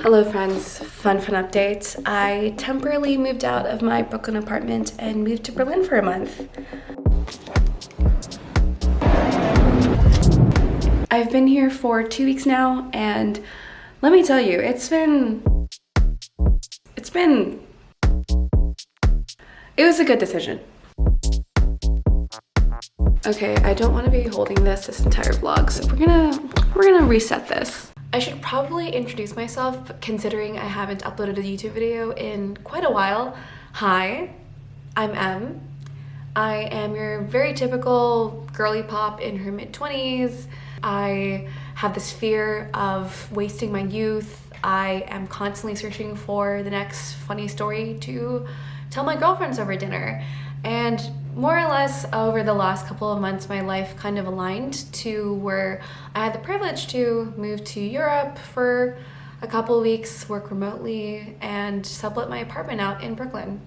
Hello friends, fun update. I temporarily moved out of my Brooklyn apartment and moved to Berlin for a month. I've been here for 2 weeks now, and let me tell you, it was a good decision. Okay, I don't want to be holding this entire vlog, so we're gonna reset this. I should probably introduce myself, considering I haven't uploaded a YouTube video in quite a while. Hi, I'm Em. I am your very typical girly pop in her mid-20s. I have this fear of wasting my youth. I am constantly searching for the next funny story to tell my girlfriends over dinner. And more or less over the last couple of months, my life kind of aligned to where I had the privilege to move to Europe for a couple of weeks, work remotely, and sublet my apartment out in Brooklyn.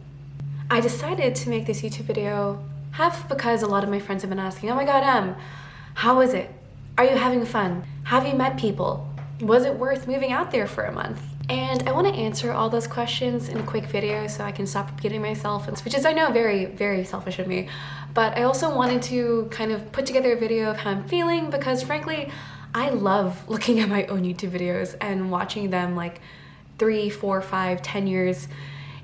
I decided to make this YouTube video half because a lot of my friends have been asking, oh my god, Em, how is it? Are you having fun? Have you met people? Was it worth moving out there for a month? And I want to answer all those questions in a quick video so I can stop repeating myself, which is, I know, very, very selfish of me. But I also wanted to kind of put together a video of how I'm feeling because, frankly, I love looking at my own YouTube videos and watching them like 3, 4, 5, 10 years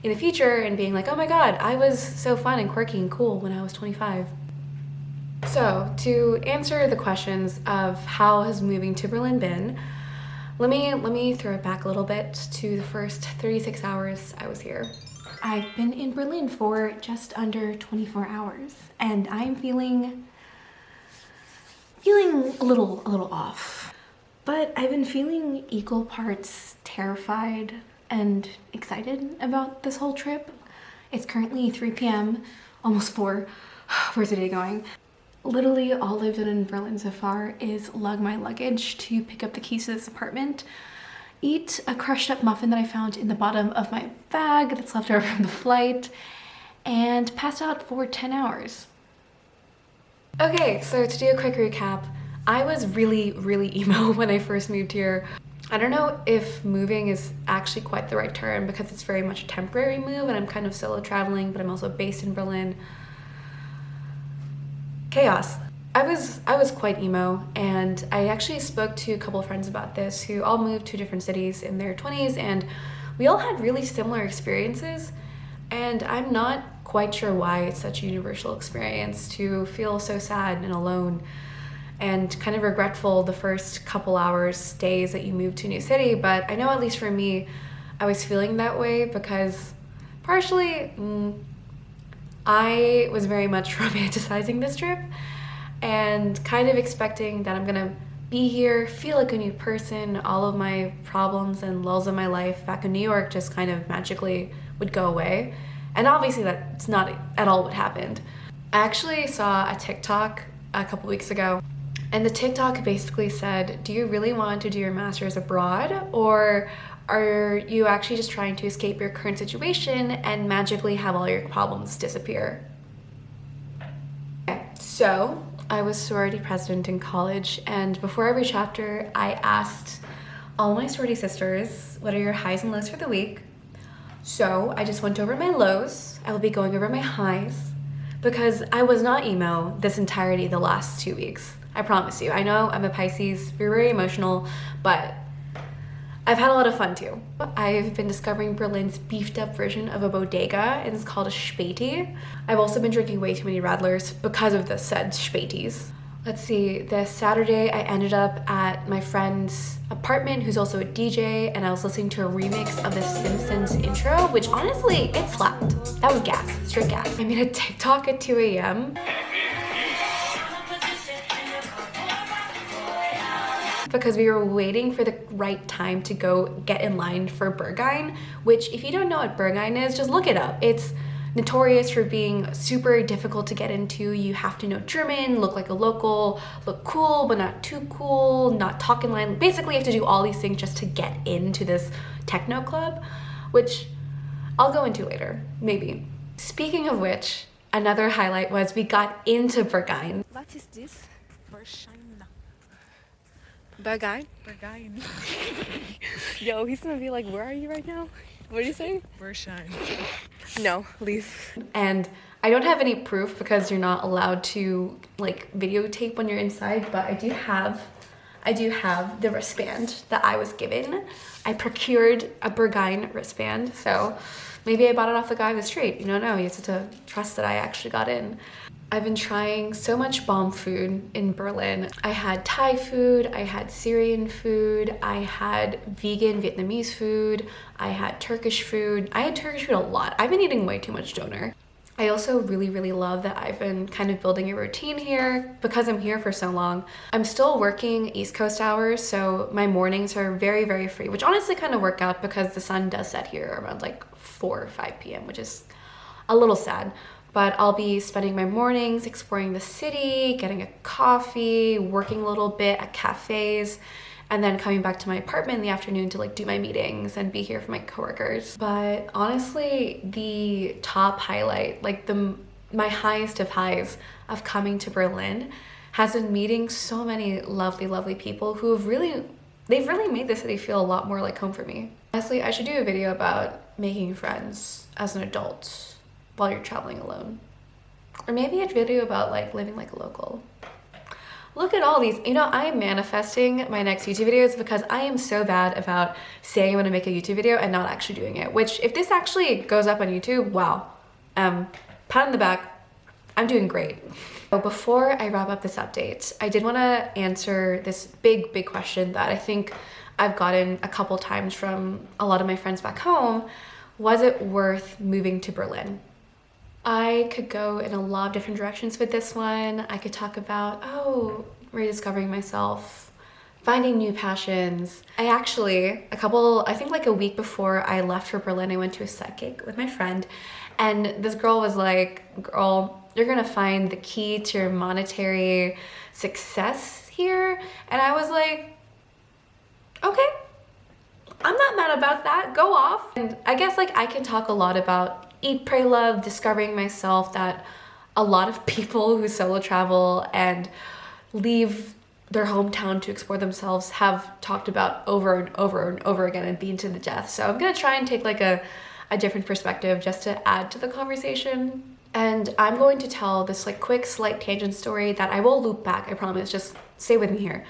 in the future and being like, oh my god, I was so fun and quirky and cool when I was 25. So, to answer the questions of how has moving to Berlin been, let me throw it back a little bit to the first 36 hours I was here. I've been in Berlin for just under 24 hours, and I'm feeling a little off. But I've been feeling equal parts terrified and excited about this whole trip. It's currently 3 p.m., almost 4. Where's the day going? Literally all I've done in Berlin so far is lug my luggage to pick up the keys to this apartment, eat a crushed up muffin that I found in the bottom of my bag that's left over from the flight, and pass out for 10 hours. Okay, so to do a quick recap, I was really emo when I first moved here. I don't know if moving is actually quite the right term because it's very much a temporary move and I'm kind of solo traveling, but I'm also based in Berlin. Chaos. I was quite emo, and I actually spoke to a couple of friends about this who all moved to different cities in their 20s, and we all had really similar experiences, and I'm not quite sure why it's such a universal experience to feel so sad and alone and kind of regretful the first couple hours, days that you move to a new city. But I know at least for me, I was feeling that way because partially I was very much romanticizing this trip and kind of expecting that I'm gonna be here, feel like a new person, all of my problems and lulls of my life back in New York just kind of magically would go away. And obviously that's not at all what happened. I actually saw a TikTok a couple weeks ago, and the TikTok basically said, do you really want to do your master's abroad, or are you actually just trying to escape your current situation and magically have all your problems disappear? Okay, so I was sorority president in college, and before every chapter I asked all my sorority sisters, what are your highs and lows for the week? So I just went over my lows. I will be going over my highs because I was not emo this entirety the last 2 weeks. I promise you. I know I'm a Pisces, very emotional, but I've had a lot of fun too. I've been discovering Berlin's beefed up version of a bodega, and it's called a Späti. I've also been drinking way too many Radlers because of the said Spätis. Let's see, this Saturday I ended up at my friend's apartment, who's also a DJ, and I was listening to a remix of the Simpsons intro, which honestly, it slapped. That was gas, straight gas. I made a TikTok at 2 a.m. because we were waiting for the right time to go get in line for Berghain, which if you don't know what Berghain is, just look it up. It's notorious for being super difficult to get into. You have to know German, look like a local, look cool but not too cool, not talk in line. Basically you have to do all these things just to get into this techno club, which I'll go into later, maybe. Speaking of which, another highlight was we got into Berghain. What is this? Berghain. Berghain? Berghain. Yo, he's gonna be like, where are you right now? What do you say? Where's Shine? No, leave. And I don't have any proof because you're not allowed to like videotape when you're inside, but I do have the wristband that I was given. I procured a Berghain wristband, so maybe I bought it off the guy on the street. You don't know, you have to trust that I actually got in. I've been trying so much bomb food in Berlin. I had Thai food, I had Syrian food, I had vegan Vietnamese food, I had Turkish food. I had Turkish food a lot. I've been eating way too much doner. I also really love that I've been kind of building a routine here because I'm here for so long. I'm still working East Coast hours, so my mornings are very free, which honestly kind of work out because the sun does set here around like 4 or 5 p.m., which is a little sad. But I'll be spending my mornings exploring the city, getting a coffee, working a little bit at cafes, and then coming back to my apartment in the afternoon to like do my meetings and be here for my coworkers. But honestly, the top highlight, like my highest of highs of coming to Berlin has been meeting so many lovely people who have they've really made the city feel a lot more like home for me. Honestly, I should do a video about making friends as an adult while you're traveling alone. Or maybe a video about like living like a local. Look at all these. You know, I am manifesting my next YouTube videos because I am so bad about saying I'm gonna make a YouTube video and not actually doing it, which if this actually goes up on YouTube, wow. Pat on the back, I'm doing great. So before I wrap up this update, I did wanna answer this big question that I think I've gotten a couple times from a lot of my friends back home. Was it worth moving to Berlin? I could go in a lot of different directions with this one. I could talk about, rediscovering myself, finding new passions. I think like a week before I left for Berlin, I went to a set gig with my friend, and this girl was like, girl, you're gonna find the key to your monetary success here. And I was like, okay, I'm not mad about that, go off. And I guess like I can talk a lot about eat, pray, love, discovering myself, that a lot of people who solo travel and leave their hometown to explore themselves have talked about over and over again and beaten to the death. So I'm gonna try and take like a different perspective just to add to the conversation. And I'm going to tell this like quick slight tangent story that I will loop back, I promise, just stay with me here.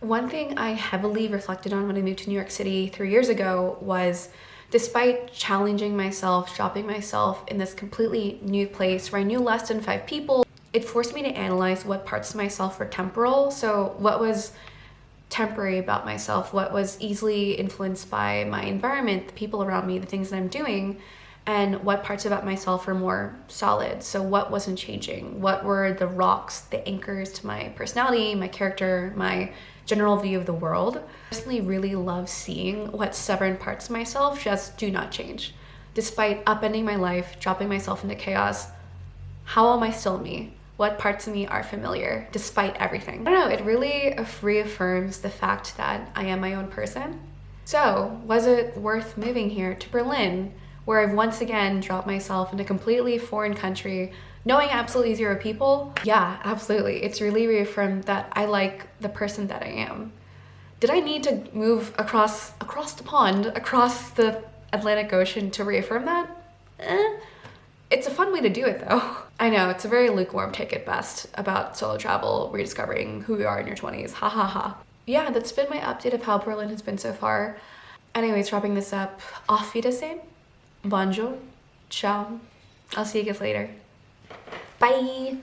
One thing I heavily reflected on when I moved to New York City 3 years ago was, despite challenging myself, dropping myself in this completely new place where I knew less than 5 people, it forced me to analyze what parts of myself were temporal. So what was temporary about myself, what was easily influenced by my environment, the people around me, the things that I'm doing, and what parts about myself were more solid. So what wasn't changing? What were the rocks, the anchors to my personality, my character, my general view of the world? I personally really love seeing what stubborn parts of myself just do not change. Despite upending my life, dropping myself into chaos, how am I still me? What parts of me are familiar despite everything? I don't know, it really reaffirms the fact that I am my own person. So was it worth moving here to Berlin, where I've once again dropped myself in a completely foreign country, knowing absolutely 0 people? Yeah, absolutely. It's really reaffirmed that I like the person that I am. Did I need to move across the pond, across the Atlantic Ocean to reaffirm that? It's a fun way to do it though. I know, it's a very lukewarm take at best about solo travel, rediscovering who you are in your 20s, ha ha ha. Yeah, that's been my update of how Berlin has been so far. Anyways, wrapping this up, auf Wiedersehen, bonjour, ciao, I'll see you guys later. Bye!